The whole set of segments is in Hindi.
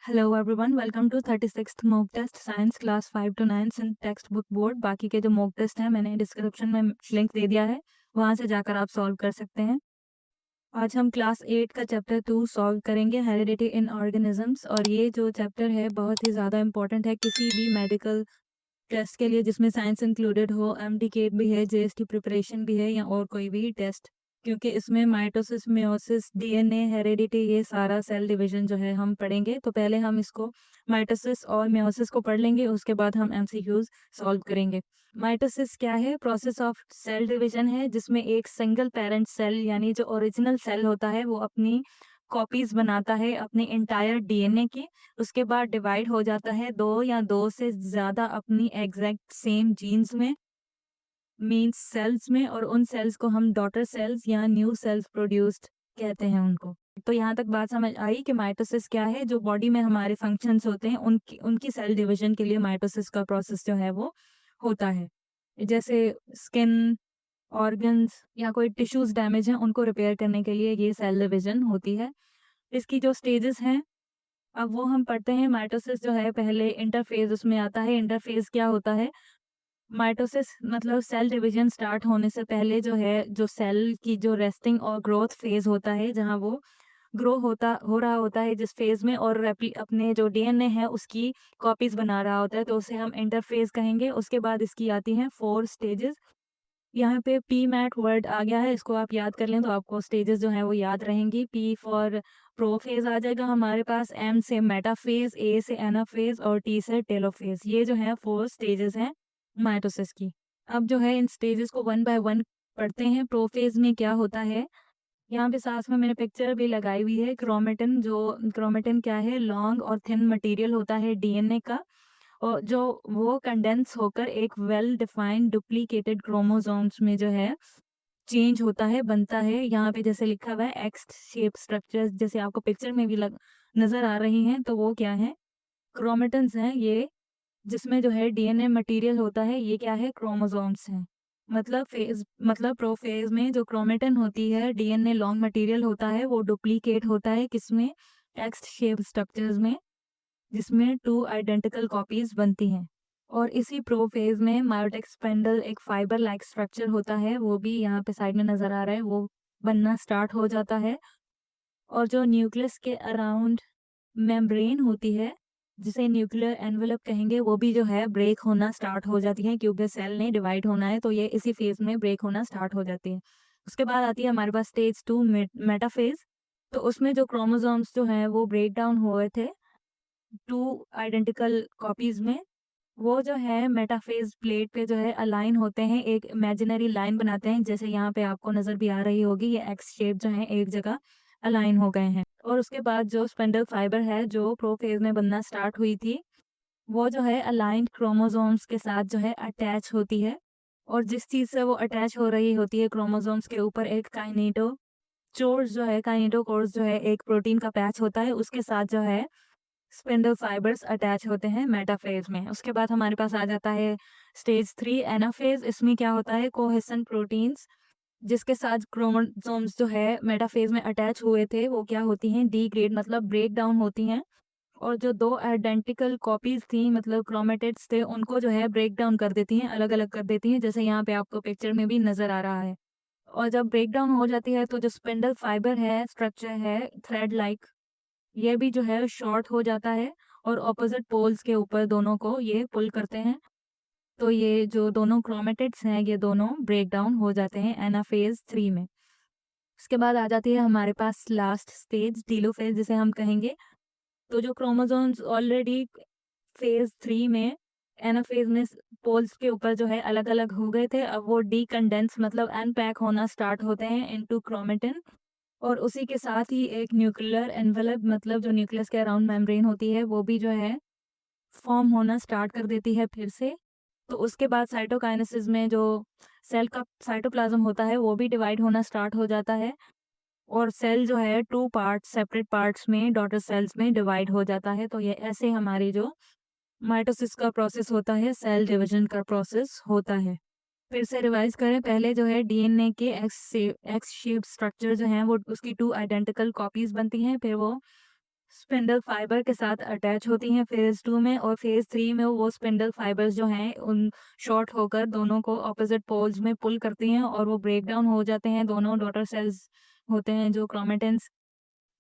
Hello everyone, welcome to 36th mock test science class 5 to 9 in text book board. बाकी के जो मॉक टेस्ट हैं मैंने डिस्क्रिप्शन में लिंक दे दिया है, वहाँ से जाकर आप सॉल्व कर सकते हैं। आज हम क्लास 8 का चैप्टर 2 सॉल्व करेंगे, हेरिडिटी इन ऑर्गेनिजम्स। और ये जो चैप्टर है बहुत ही ज़्यादा इंपॉर्टेंट है किसी भी मेडिकल टेस्ट के लिए जिसमें साइंस इंक्लूडेड हो। एमडीकेट भी है, जेएसटी प्रिपरेशन भी है या और कोई भी टेस्ट, क्योंकि इसमें माइटोसिस, मेयोसिस, डीएनए, हेरेडिटी, ये सारा सेल डिवीजन जो है हम पढ़ेंगे। तो पहले हम इसको माइटोसिस और मेयोसिस को पढ़ लेंगे, उसके बाद हम एमसीक्यूज सॉल्व करेंगे। माइटोसिस क्या है? प्रोसेस ऑफ सेल डिवीजन है जिसमें एक सिंगल पेरेंट सेल यानी जो ओरिजिनल सेल होता है वो अपनी कॉपीज बनाता है अपने इंटायर डीएनए की। उसके बाद डिवाइड हो जाता है दो या दो से ज़्यादा अपनी एग्जैक्ट सेम जीन्स में, मीन्स सेल्स में, और उन सेल्स को हम डॉटर सेल्स या न्यू सेल्स प्रोड्यूस्ड कहते हैं उनको। तो यहाँ तक बात समझ आई कि माइटोसिस क्या है। जो बॉडी में हमारे फंक्शंस होते हैं उनकी उनकी सेल डिवीजन के लिए माइटोसिस का प्रोसेस जो है वो होता है। जैसे स्किन, ऑर्गन्स या कोई टिश्यूज डैमेज है उनको रिपेयर करने के लिए ये सेल डिवीजन होती है। इसकी जो स्टेजेस हैं अब वो हम पढ़ते हैं। माइटोसिस जो है पहले इंटरफेज उसमें आता है। इंटरफेज क्या होता है? माइटोसिस मतलब सेल डिवीजन स्टार्ट होने से पहले जो है, जो सेल की जो रेस्टिंग और ग्रोथ फेज होता है, जहाँ वो ग्रो होता हो रहा होता है जिस फेज में, और अपने जो डीएनए है उसकी कॉपीज बना रहा होता है, तो उसे हम इंटरफेज कहेंगे। उसके बाद इसकी आती हैं 4 स्टेजेस। यहाँ पे पी मैट वर्ड आ गया है, इसको आप याद कर लें तो आपको स्टेजेस जो है वो याद रहेंगी। पी फॉर प्रोफेज आ जाएगा हमारे पास, एम से मेटाफेज, ए से एनाफेज और टी से टेलोफेज। ये जो है 4 स्टेजेस हैं माइटोसिस की। अब जो है इन स्टेजेस को वन बाय वन पढ़ते हैं। प्रोफेज में क्या होता है? यहाँ पे साथ में मैंने पिक्चर भी लगाई हुई है। क्रोमेटिन, जो क्रोमेटिन क्या है? लॉन्ग और थिन मटेरियल होता है डीएनए का, और जो वो कंडेंस होकर एक वेल डिफाइंड डुप्लीकेटेड क्रोमोसोम्स में जो है चेंज होता है, बनता है। यहाँ पे जैसे लिखा हुआ है एक्स शेप स्ट्रक्चर्स, जैसे आपको पिक्चर में भी नजर आ रही हैं, तो वो क्या है? क्रोमेटिन्स हैं ये, जिसमें जो है डीएनए मटेरियल होता है। ये क्या है? क्रोमोसोम्स हैं। मतलब प्रोफेज में जो क्रोमेटिन होती है, डीएनए लॉन्ग मटेरियल होता है, वो डुप्लीकेट होता है किसमें? एक्स शेप स्ट्रक्चर्स में, जिसमें 2 आइडेंटिकल कॉपीज बनती हैं। और इसी प्रोफेज में मायोटिक स्पिंडल, एक फाइबर लाइक स्ट्रक्चर होता है, वो भी यहाँ पे साइड में नजर आ रहा है, वो बनना स्टार्ट हो जाता है। और जो न्यूक्लियस के अराउंड मेम्ब्रेन होती है, जिसे न्यूक्लियर एनवेलप कहेंगे, वो भी जो है ब्रेक होना स्टार्ट हो जाती है, क्योंकि सेल ने डिवाइड होना है तो ये इसी फेज में ब्रेक होना स्टार्ट हो जाती है। उसके बाद आती है हमारे पास स्टेज 2 मेटाफेज। तो उसमें जो क्रोमोसोम्स जो हैं वो ब्रेक डाउन हुए थे 2 आइडेंटिकल कॉपीज में, वो जो है मेटाफेज प्लेट पे जो है अलाइन होते हैं, एक इमेजिनरी लाइन बनाते हैं, जैसे यहाँ पे आपको नजर भी आ रही होगी। ये एक्स शेप जो है एक जगह अलाइन हो गए हैं। और उसके बाद जो स्पिंडल फाइबर है जो प्रोफेज में बनना स्टार्ट हुई थी, वो जो है अलाइंड क्रोमोसोम्स के साथ जो है अटैच होती है। और जिस चीज से वो अटैच हो रही होती है क्रोमोसोम्स के ऊपर, एक काइनेटो चोर्स जो है, काइनेटोकोर्स जो है, एक प्रोटीन का पैच होता है, उसके साथ जो है स्पिंडल फाइबर्स अटैच होते हैं मेटाफेज में। उसके बाद हमारे पास आ जाता है स्टेज 3 एनाफेज। इसमें क्या होता है? कोहेसन प्रोटीन्स जिसके साथ क्रोमोसोम्स जो है मेटाफेज में अटैच हुए थे, वो क्या होती हैं? डीग्रेड मतलब ब्रेक डाउन होती हैं। और जो 2 आइडेंटिकल कॉपीज थी, मतलब क्रोमेटिड्स थे, उनको जो है ब्रेक डाउन कर देती हैं, अलग अलग कर देती हैं, जैसे यहाँ पे आपको पिक्चर में भी नजर आ रहा है। और जब ब्रेक डाउन हो जाती है तो जो स्पिंडल फाइबर है, स्ट्रक्चर है थ्रेड लाइक, ये भी जो है शॉर्ट हो जाता है, और ऑपोजिट पोल्स के ऊपर दोनों को ये पुल करते हैं। तो ये जो दोनों क्रोमेटिड्स हैं ये दोनों ब्रेक डाउन हो जाते हैं एनाफेज 3 में। उसके बाद आ जाती है हमारे पास लास्ट स्टेज टीलोफेज जिसे हम कहेंगे। तो जो क्रोमोसोम्स ऑलरेडी फेज 3 में एनाफेज में पोल्स के ऊपर जो है अलग अलग हो गए थे, अब वो डीकंडेंस मतलब अनपैक होना स्टार्ट होते हैं इनटू क्रोमेटिन। और उसी के साथ ही एक न्यूक्लियर एनवेलप मतलब जो न्यूक्लियस के अराउंड मेम्ब्रेन होती है, वो भी जो है फॉर्म होना स्टार्ट कर देती है फिर से। तो उसके बाद साइटोकाइनेसिस में जो सेल का साइटोप्लाज्म होता है वो भी डिवाइड होना स्टार्ट हो जाता है, और सेल जो है 2 पार्ट्स, सेपरेट पार्ट्स में, डॉटर सेल्स में डिवाइड हो जाता है। तो ये ऐसे हमारी जो माइटोसिस का प्रोसेस होता है, सेल डिवीजन का प्रोसेस होता है। फिर से रिवाइज करें, पहले जो है डीएनए के एक्स शेप स्ट्रक्चर जो हैं वो उसकी 2 आइडेंटिकल कॉपीज बनती हैं, फिर वो स्पिंडल फाइबर के साथ अटैच होती हैं फेज़ 2 में, और फेज़ 3 में वो स्पिंडल फाइबर्स जो हैं उन शॉर्ट होकर दोनों को ऑपोजिट पोल्स में पुल करती हैं और वो ब्रेक डाउन हो जाते हैं। दोनों डॉटर सेल्स होते हैं जो क्रोमेटिन्स,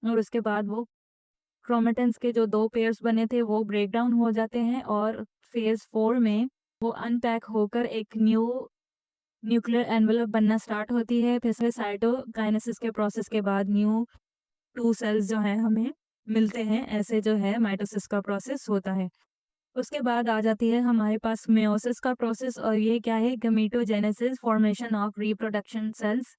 और उसके बाद वो क्रोमेटिन्स के जो 2 पेयर्स बने थे वो ब्रेक डाउन हो जाते हैं, और फेज़ 4 में वो अनपैक होकर एक न्यूक्लियर एनवेलप बनना स्टार्ट होती है। फिर से साइटोकाइनेसिस के प्रोसेस के बाद न्यू 2 सेल्स जो हैं हमें मिलते हैं। ऐसे जो है माइटोसिस का प्रोसेस होता है। उसके बाद आ जाती है हमारे पास मेयोसिस का प्रोसेस, और ये क्या है, gametogenesis, formation of reproduction cells.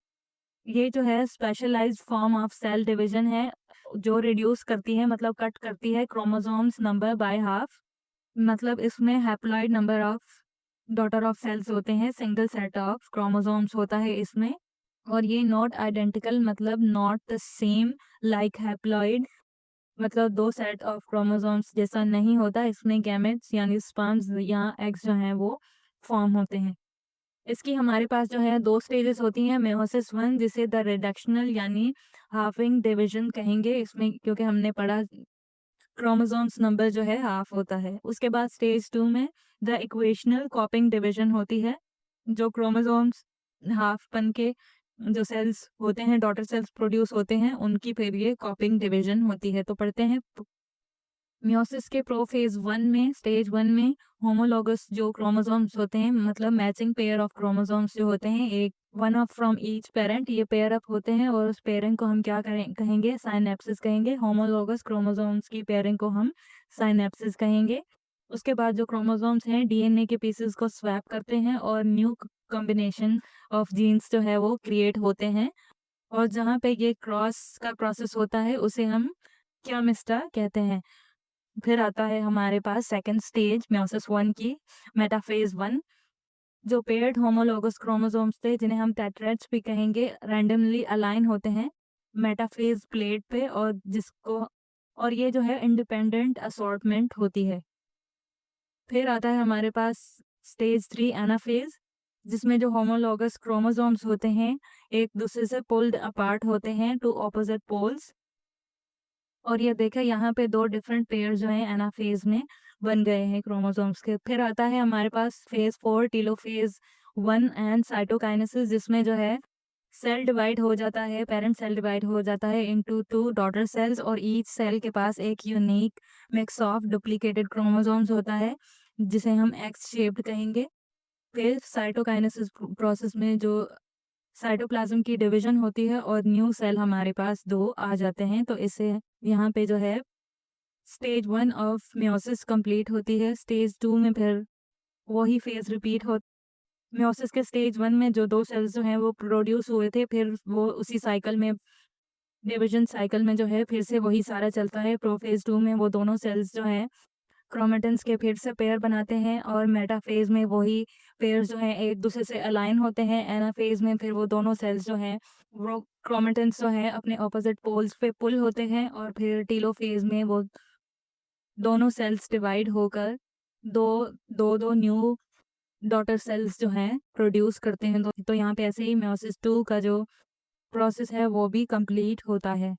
ये जो है specialised form of cell division है जो रिड्यूस करती है, मतलब कट करती है क्रोमोसोम्स नंबर बाय हाफ। मतलब इसमें haploid number of daughter of cells होते हैं, सिंगल सेट ऑफ क्रोमोसोम्स होता है इसमें, और ये नॉट आइडेंटिकल, मतलब not the same like haploid, मतलब 2 सेट ऑफ क्रोमोसोम्स जैसा नहीं होता। इसमें गैमेट्स यानी स्पर्म्स या एग्स जो हैं वो फॉर्म होते हैं। इसकी हमारे पास जो है 2 स्टेजेस होती हैं, मेयोसिस 1 जिसे द रिडक्शनल यानी हाफिंग डिवीजन कहेंगे इसमें, क्योंकि हमने पढ़ा क्रोमोसोम्स नंबर जो है हाफ होता है। उसके बाद स्टेज 2 में द इक्वेशनल कॉपिंग डिवीजन होती है, जो क्रोमोसोम्स हाफ बन के जो सेल्स होते हैं, डॉटर सेल्स प्रोड्यूस होते हैं, उनकी फिर ये कॉपिंग डिवीजन होती है। तो पढ़ते हैं मियोसिस के प्रोफेज 1 में, स्टेज 1 में होमोलोगस जो क्रोमोसोम्स होते हैं, मतलब मैचिंग पेयर ऑफ क्रोमोसोम्स जो होते हैं, एक one of from each parent, ये पेयर अप होते हैं, और उस पेयरिंग को हम क्या कहेंगे, साइनेप्सिस कहेंगे। होमोलोगस क्रोमोसोम्स की पेयरिंग को हम साइनेप्सिस कहेंगे। उसके बाद जो क्रोमोसोम्स हैं डीएनए के पीसेस को स्वैप करते हैं और न्यू कॉम्बिनेशन ऑफ जीन्स जो है वो क्रिएट होते हैं, और जहाँ पे ये क्रॉस का प्रोसेस होता है उसे हम क्या मिस्टा कहते हैं। फिर आता है हमारे पास सेकंड स्टेज मेयोसिस 1 की, मेटाफेज 1, जो पेयर्ड होमोलोगस क्रोमोसोम्स थे जिन्हें हम टेट्राड्स भी कहेंगे, रैंडमली अलाइन होते हैं मेटाफेज प्लेट पे, और ये जो है इंडिपेंडेंट असॉर्टमेंट होती है। फिर आता है हमारे पास स्टेज 3 एनाफेज, जिसमें जो होमोलोगस क्रोमोसोम्स होते हैं एक दूसरे से पुल्ड अपार्ट होते हैं टू ऑपोजिट पोल्स, और ये देखा यहाँ पे 2 डिफरेंट पेयर जो हैं एनाफेज में बन गए हैं क्रोमोसोम्स के। फिर आता है हमारे पास फेज़ 4 टेलोफेज़ 1 एंड साइटोकाइनेसिस, जिसमें जो है सेल डिवाइड हो जाता है, पेरेंट सेल डिवाइड हो जाता है इनटू 2 डॉटर सेल्स, और ईच सेल के पास एक unique mix of duplicated chromosomes होता है, जिसे हम एक्स शेप्ड कहेंगे। फिर साइटोकाइनेसिस प्रोसेस में जो साइटोप्लाज्म की डिवीजन होती है और न्यू सेल हमारे पास 2 आ जाते हैं, तो इसे यहाँ पे जो है स्टेज 1 ऑफ मेयोसिस कंप्लीट होती है। स्टेज 2 में फिर वही फेज़ रिपीट हो, मेयोसिस के स्टेज 1 में जो 2 सेल्स जो हैं वो प्रोड्यूस हुए थे, फिर वो उसी साइकिल में, डिवीजन साइकिल में जो है फिर से वही सारा चलता है। प्रोफेज़ 2 में वो दोनों सेल्स जो हैं क्रोमेटिन्स के फिर से पेयर बनाते हैं, और मेटाफेज़ में वही पेयर्स जो हैं एक दूसरे से अलाइन होते हैं। एनाफेज़ में फिर वो दोनों सेल्स जो हैं वो क्रोमेटिन्स जो हैं अपने ऑपोजिट पोल्स पे पुल होते हैं, और फिर टेलोफेज़ में वो दोनों सेल्स डिवाइड होकर दो दो दो न्यू डॉटर सेल्स जो हैं प्रोड्यूस करते हैं। तो यहाँ पे ऐसे ही मेयोसिस 2 का जो प्रोसेस है वो भी कंप्लीट होता है।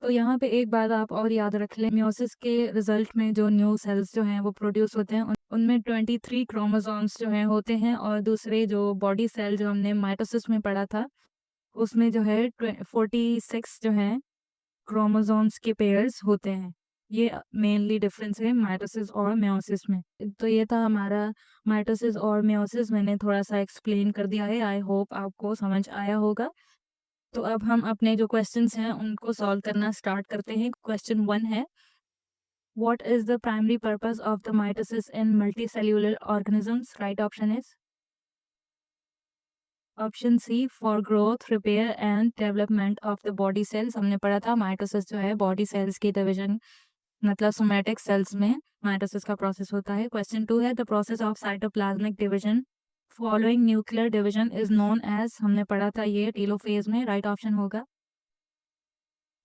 तो यहाँ पे एक बात आप और याद रख लें, मेयोसिस के रिजल्ट में जो न्यू सेल्स जो हैं वो प्रोड्यूस होते हैं, उनमें 23 क्रोमोसोम्स जो हैं होते हैं, और दूसरे जो बॉडी सेल जो हमने माइटोसिस में पढ़ा था उसमें जो है 46 जो हैं क्रोमोसोम्स के पेयर्स होते हैं। ये मेनली डिफरेंस है माइटोसिस और मेयोसिस में। तो ये था हमारा माइटोसिस और मेयोसिस, मैंने थोड़ा-सा एक्सप्लेन कर दिया है। आई होप आपको समझ आया होगा। तो अब हम अपने जो क्वेश्चंस हैं उनको सॉल्व करना स्टार्ट करते हैं। क्वेश्चन 1 है, what is the primary purpose of the mitosis in multicellular organisms? Right option is option C for growth, repair and development of the body cells. हमने पढ़ा था माइटोसिस जो है बॉडी सेल्स की डिवीजन, मतलब सोमैटिक सेल्स में माइटोसिस का प्रोसेस होता है। क्वेश्चन 2 है, the process of cytoplasmic division following nuclear division is known as. हमने पढ़ा था ये टेलोफेज में। राइट ऑप्शन होगा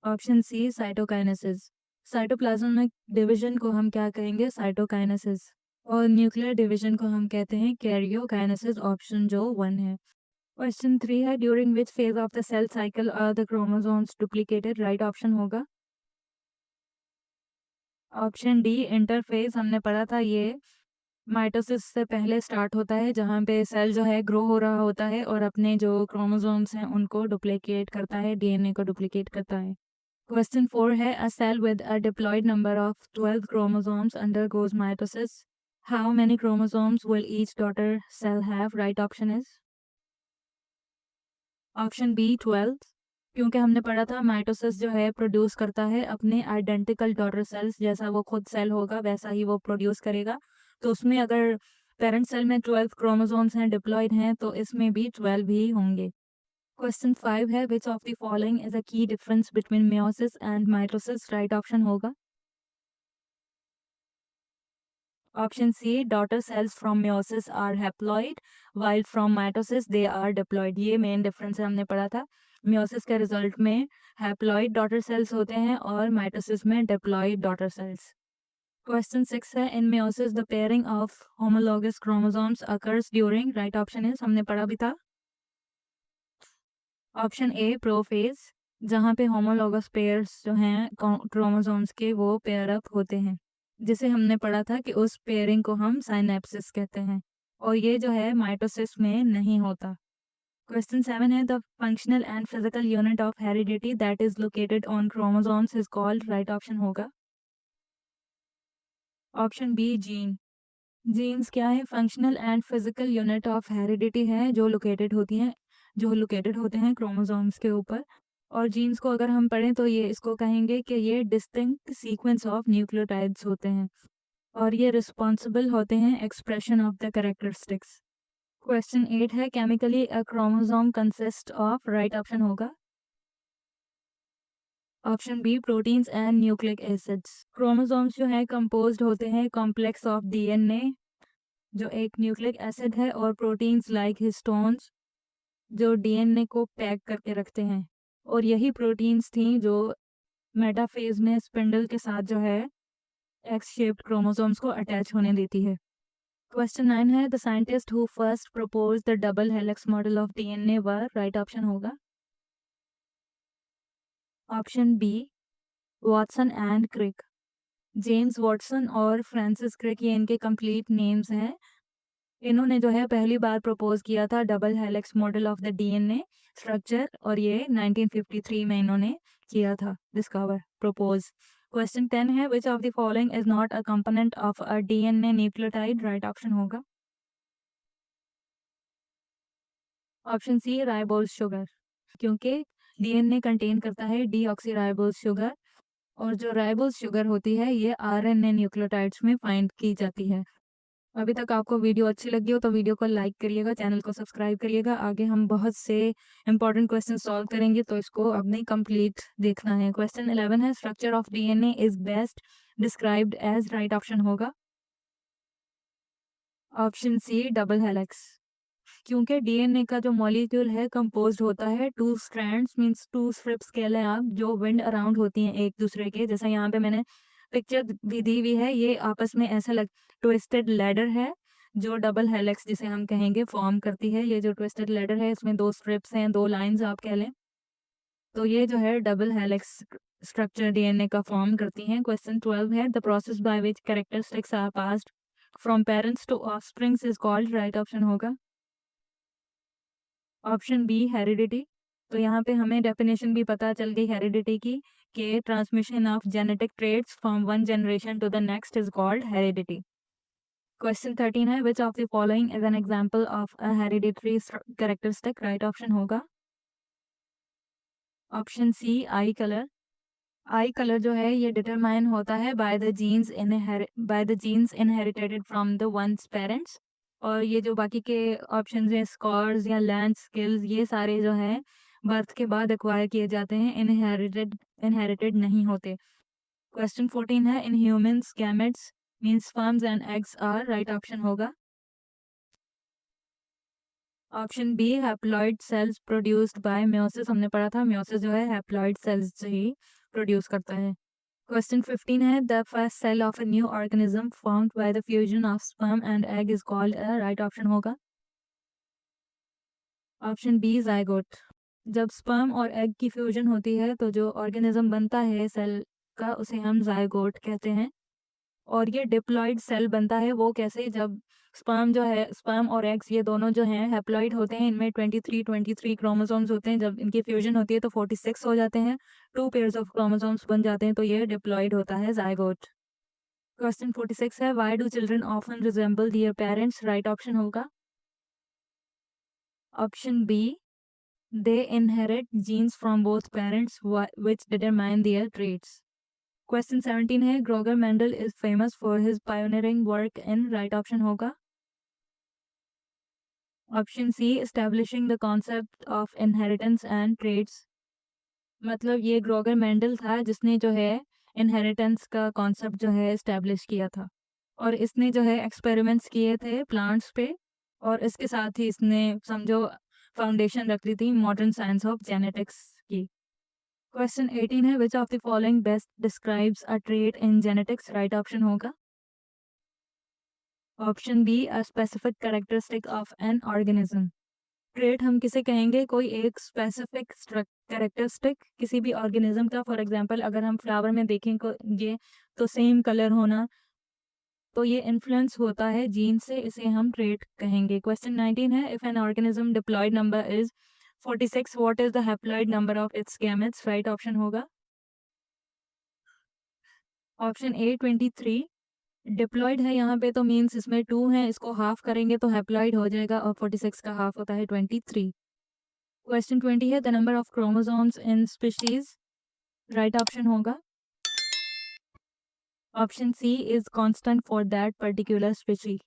option C cytokinesis. Cytoplasmic division को हम क्या कहेंगे? साइटोकाइनेसिस। और न्यूक्लियर डिवीजन को हम कहते हैं कैरियोकाइनेसिस, ऑप्शन जो 1 है। क्वेश्चन 3 है, during which phase of the cell cycle are the chromosomes duplicated? Right option होगा ऑप्शन डी इंटरफेज हमने पढ़ा था, ये माइटोसिस से पहले स्टार्ट होता है जहाँ पे सेल जो है ग्रो हो रहा होता है और अपने जो क्रोमोसोम्स हैं उनको डुप्लीकेट करता है, डीएनए को डुप्लीकेट करता है। क्वेश्चन 4 है a cell with a diploid number of 12 chromosomes undergoes mitosis. How many chromosomes will each daughter cell have? Right option is option B 12। क्योंकि हमने पढ़ा था माइटोसिस जो है प्रोड्यूस करता है अपने आइडेंटिकल डॉटर सेल्स, जैसा वो खुद सेल होगा वैसा ही वो प्रोड्यूस करेगा। तो उसमें अगर पेरेंट सेल में 12 क्रोमोसोम्स हैं डिप्लॉयड हैं तो इसमें भी 12 ही होंगे। क्वेश्चन 5 है which of the following is a key difference between meiosis and mitosis? Right option होगा option C daughter cells from meiosis are haploid while from mitosis they are diploid. ये मेन डिफरेंस है, हमने पढ़ा था। मेयोसिस के रिजल्ट में हैप्लॉइड डॉटर सेल्स होते हैं और माइटोसिस में डिप्लॉयड डॉटर सेल्स। क्वेश्चन 6 है in meiosis the pairing of homologous chromosomes occurs during? Right option is हमने पढ़ा भी था ऑप्शन ए प्रोफेज, जहाँ पे होमोलॉगस पेयर्स जो हैं क्रोमोसोम्स के वो पेयर अप होते हैं, जिसे हमने पढ़ा था कि उस पेयरिंग को हम साइनेप्सिस कहते हैं, और ये जो है माइटोसिस में नहीं होता। क्वेश्चन 7 है the functional and physical unit of heredity that is located on chromosomes is called? Right option होगा ऑप्शन बी जीन। जीन्स क्या है? Functional and physical unit of heredity है जो लोकेटेड होते हैं क्रोमोसोम्स के ऊपर। और जीन्स को अगर हम पढ़ें तो ये इसको कहेंगे कि ये डिस्टिंक्ट सीक्वेंस ऑफ न्यूक्लियोटाइड्स होते हैं और ये रिस्पॉन्सिबल होते हैं expression of the characteristics. Question 8 है chemically a chromosome consist of? Right option होगा option B proteins and nucleic acids. Chromosomes जो है कंपोज्ड होते हैं कॉम्प्लेक्स ऑफ डीएनए जो एक न्यूक्लिक एसिड है और प्रोटीन्स लाइक हिस्टोन्स जो डीएनए को पैक करके रखते हैं, और यही प्रोटीन्स थी जो मेटाफेज में स्पिंडल के साथ जो है एक्स शेप्ड क्रोमोसोम्स को अटैच होने देती है। क्वेश्चन 9 है the scientist who first propose the double helix model of DNA were? Right option होगा option B Watson and Crick. James Watson और फ्रांसिस क्रिक ये इनके कंप्लीट नेम्स हैं। इन्होंने जो है पहली बार प्रपोज किया था double helix model of the DNA structure, और ये 1953 में इन्होंने किया था डिस्कवर प्रपोज। क्वेश्चन 10 है which of the following is not a component of a DNA nucleotide? Right option होगा ऑप्शन सी राइबोज शुगर, क्योंकि डीएनए कंटेन करता है डीऑक्सीराइबोज शुगर, और जो राइबोज शुगर होती है ये आरएनए न्यूक्लियोटाइड्स में फाइंड की जाती है। अभी तक आपको वीडियो अच्छी लगी हो तो वीडियो को लाइक करिएगा, चैनल को सब्सक्राइब करिएगा। आगे हम बहुत से इंपॉर्टेंट क्वेश्चन सॉल्व करेंगे तो इसको अपने कंप्लीट देखना है। क्वेश्चन 11 है structure of DNA is best described as? Right option होगा ऑप्शन सी डबल हेलिक्स, क्योंकि डीएनए का जो मॉलिक्यूल है कंपोज्ड होता है two strands means two strips कह लें आप, जो विंड अराउंड होती हैं एक दूसरे के, जैसा यहाँ पे मैंने पिक्चर भी दी हुई है, ये आपस में ऐसा लग ट्विस्टेड लैडर है जो डबल हेलिक्स जिसे हम कहेंगे फॉर्म करती है। ये जो ट्विस्टेड लैडर है इसमें दो स्ट्रिप्स हैं, दो लाइंस आप कह लें, तो ये जो है डबल हेलिक्स स्ट्रक्चर डीएनए का फॉर्म करती हैं। क्वेश्चन 12 है the process by which characteristics are passed from parents to offsprings is called? Right option होगा ऑप्शन बी हेरिडिटी। तो यहाँ पे हमें डेफिनेशन भी पता चल गई हेरिडिटी की कि transmission of genetic traits from one generation to the next is called heredity. Question 13 है which of the following is an example of a hereditary characteristic? Right option होगा option C eye colour. Eye colour जो है ये डिटरमाइन होता है by the genes inherited from the one's parents, और ये जो बाकी के ऑप्शंस हैं स्कॉर्स या लैंड स्किल्स ये सारे जो हैं बर्थ के बाद एक्वायर किए जाते हैं, इनहेरिटेड नहीं होते। क्वेश्चन 14 है in humans gametes means sperms and eggs are? Right option होगा option B haploid cells produced by meiosis. हमने पढ़ा था मेयोसिस जो है हैप्लॉइड सेल्स से ही प्रोड्यूस करता है। क्वेश्चन 15 है the first cell of a new organism formed by the fusion of sperm and egg is called? Right option होगा ऑप्शन बी जाइगोट। जब स्पर्म और एग की फ्यूजन होती है तो जो ऑर्गेनिज्म बनता है सेल का उसे हम जाइगोट कहते हैं। और ये डिप्लॉइड सेल बनता है वो कैसे, जब स्पर्म जो है, स्पर्म और एग्स ये दोनों जो हैं हैप्लॉइड होते हैं, इनमें 23 क्रोमोसोम्स होते हैं, जब इनकी फ्यूजन होती है तो 46 हो जाते हैं, 2 पेयर्स ऑफ क्रोमोसोम्स बन जाते हैं, तो ये डिप्लॉइड होता है ज़ायगोट। क्वेश्चन 46 है, why do children often resemble their parents? Right option होगा option B, they inherit genes from both parents which determine their traits. Question 17 है, Gregor Mendel is famous for his pioneering work in? Right option होगा option C, establishing the concept of inheritance and traits. मतलब ये ग्रोगर मेंडल था जिसने जो है इनहेरिटेंस का कॉन्सेप्ट जो है एस्टैब्लिश किया था, और इसने जो है एक्सपेरिमेंट्स किए थे प्लांट्स पे, और इसके साथ ही इसने समझो फाउंडेशन रख ली थी मॉडर्न साइंस ऑफ जेनेटिक्स की। क्वेश्चन 18 है, which of the following best describes a trait in genetics? Right option होगा option B, a specific characteristic of an organism. Trait हम किसे कहेंगे? कोई एक स्पेसिफिक कैरेक्टरिस्टिक किसी भी ऑर्गेनिज्म का। फॉर एग्जांपल अगर हम फ्लावर में देखेंगे तो सेम कलर होना, तो ये इन्फ्लुएंस होता है जीन से, इसे हम ट्रेट कहेंगे। क्वेश्चन 19 है, if an organism diploid number is 46, what is the haploid number of its gametes? Right option होगा ऑप्शन ए 23। डिप्लॉयड है यहाँ पे तो मीन्स इसमें 2 है, इसको हाफ करेंगे तो हैप्लॉयड हो जाएगा, और 46 का हाफ होता है 23। क्वेश्चन 20 है, the number of chromosomes in species? Right option होगा option C, is constant for that particular species.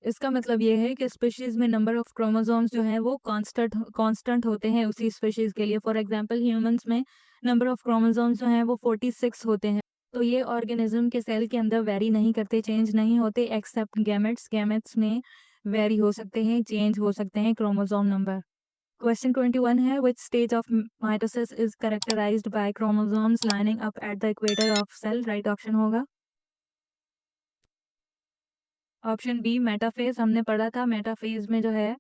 इसका मतलब ये है कि स्पीशीज में नंबर ऑफ क्रोमोसोम्स जो है वो कांस्टेंट होते हैं उसी स्पीशीज के लिए। फॉर एग्जांपल ह्यूमंस में नंबर ऑफ क्रोमोसोम्स जो हैं वो 46 होते हैं, तो ये ऑर्गेनिज्म के सेल के अंदर वेरी नहीं करते, चेंज नहीं होते, एक्सेप्ट गैमेट्स। गैमेट्स में वेरी हो सकते हैं, चेंज हो सकते हैं क्रोमोसोम नंबर। क्वेश्चन 21 है, which stage of mitosis is characterized by chromosomes lining up at the equator of cell? Right option होगा ऑप्शन बी, मेटाफेज। हमने पढ़ा था मेटाफेज में जो है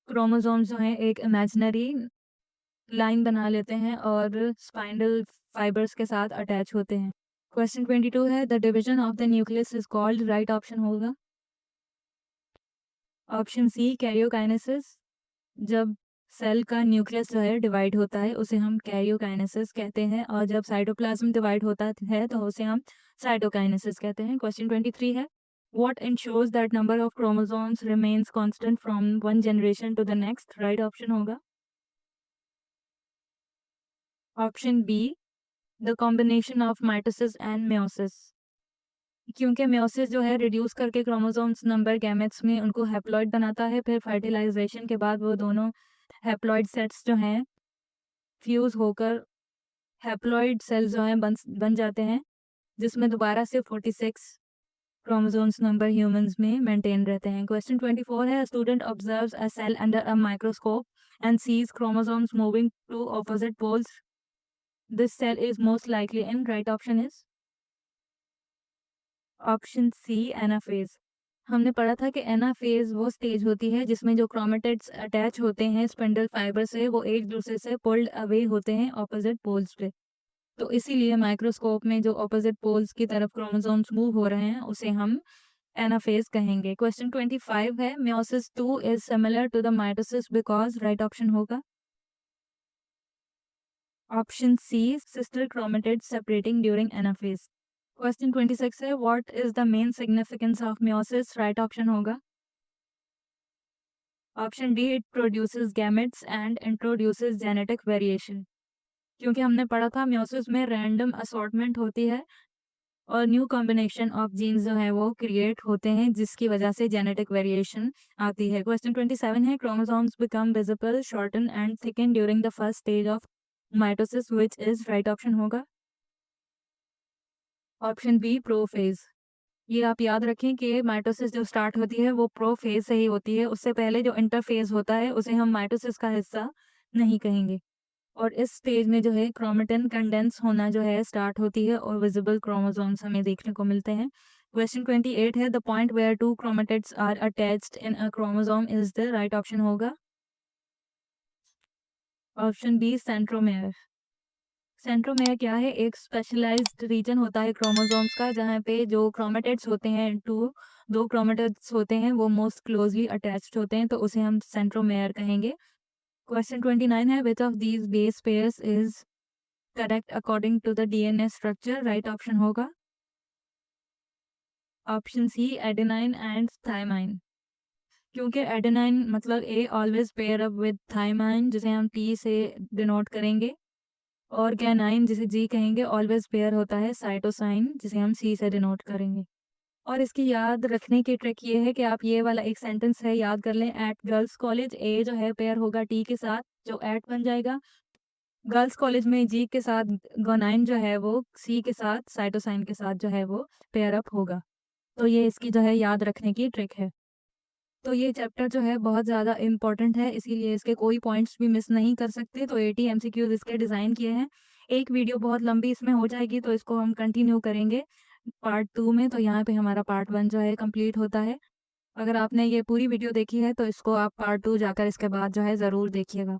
क्रोमोसोम्स जो हैं एक इमेजिनरी लाइन बना लेते हैं और स्पाइंडल फाइबर्स के साथ अटैच होते हैं। क्वेश्चन 22 है, the division of the nucleus is called? Right option होगा ऑप्शन सी, कैरियोकाइनेसिस। जब सेल का न्यूक्लियस जो है डिवाइड होता है उसे हम कैरियोकाइनेसिस कहते हैं, और जब साइटोप्लाज्म डिवाइड होता है तो उसे हम साइटोकाइनेसिस कहते हैं। क्वेश्चन 23 है, what ensures that number of chromosomes remains constant from one generation to the next? Right option होगा option B, the combination of mitosis and meiosis. क्योंकि मेयोसिस जो है रिड्यूस करके क्रोमोसोम्स नंबर गैमेट्स में उनको हैप्लॉइड बनाता है, फिर फर्टिलाइजेशन के बाद वो दोनों हैप्लॉइड सेट्स जो हैं फ्यूज होकर हैप्लॉइड सेल्स जो हैं बन जाते हैं, जिसमें दोबारा से 46 क्रोमोसोम्स नंबर ह्यूमंस में मेंटेन रहते हैं। क्वेश्चन 24 है, student observes a cell under a microscope and sees chromosomes moving to opposite poles, this cell is most likely in? Right option is option C, anaphase. हमने पढ़ा था कि एनाफेज वो स्टेज होती है जिसमें जो क्रोमेटिड्स अटैच होते हैं स्पिंडल फाइबर से वो एक दूसरे से पुल्ड अवे होते हैं ऑपोजिट पोल्स पे, तो इसीलिए माइक्रोस्कोप में जो ऑपोजिट पोल्स की तरफ क्रोमोसोम्स मूव हो रहे हैं उसे हम एनाफेज कहेंगे। क्वेश्चन 25 है, meiosis 2 is similar to the mitosis because? Right option होगा option C, sister chromatids separating during anaphase. Question 26 है, what is the main significance of meiosis? Right option होगा option D, it produces gametes and introduces genetic variation. क्योंकि हमने पढ़ा था मेयोसिस में रैंडम असॉर्टमेंट होती है और न्यू कॉम्बिनेशन ऑफ जीन्स जो है वो क्रिएट होते हैं, जिसकी वजह से जेनेटिक वेरिएशन आती है। क्वेश्चन 27 है, chromosomes become visible, shorten and thicken during the first stage of mitosis, which is? Right option होगा ऑप्शन बी, प्रोफेज। ये आप याद रखें कि माइटोसिस जो स्टार्ट होती है वो प्रोफेज से ही होती है, उससे पहले जो इंटरफेज होता है उसे हम माइटोसिस का हिस्सा नहीं कहेंगे। और इस स्टेज में जो है क्रोमेटिन कंडेंस होना जो है स्टार्ट होती है और विजिबल क्रोमोसोम्स हमें देखने को मिलते हैं। क्वेश्चन 28 है, the point where two chromatids are attached in a chromosome is? The right option होगा ऑप्शन बी, सेंट्रोमेयर। सेंट्रोमेयर क्या है? एक स्पेशलाइज्ड रीजन होता है क्रोमोसोम्स का, जहाँ पे जो क्रोमेटिड्स होते हैं, दो क्रोमेटिड्स होते हैं, वो मोस्ट क्लोजली अटैच्ड होते हैं, तो उसे हम सेंट्रोमेयर कहेंगे। क्वेश्चन 29 है, which of these base pairs is correct according to the DNA structure? Right option होगा option C, adenine and thymine. क्योंकि एडेनाइन मतलब A always pair up with thymine, जिसे हम टी से डिनोट करेंगे, और गैनाइन जिसे जी कहेंगे ऑलवेज पेयर होता है साइटोसाइन, जिसे हम सी से डिनोट करेंगे। और इसकी याद रखने की ट्रिक ये है कि आप ये वाला एक सेंटेंस है याद कर लें, एट गर्ल्स कॉलेज ए जो है पेयर होगा टी के साथ, जो एट बन जाएगा। गर्ल्स कॉलेज में जी के साथ गोनाइन जो है वो सी के साथ साइटोसाइन के साथ जो है वो पेयर अप होगा। तो ये इसकी जो है याद रखने की ट्रिक है। तो ये चैप्टर जो है बहुत ज़्यादा इम्पोर्टेंट है, इसीलिए इसके कोई पॉइंट्स भी मिस नहीं कर सकते। तो 80 एमसीक्यूज़ इसके डिज़ाइन किए हैं। एक वीडियो बहुत लंबी इसमें हो जाएगी, तो इसको हम कंटिन्यू करेंगे पार्ट 2 में। तो यहाँ पे हमारा पार्ट 1 जो है कंप्लीट होता है। अगर आपने ये पूरी वीडियो देखी है, तो इसको आप पार्ट 2 जाकर इसके बाद जो है ज़रूर देखिएगा।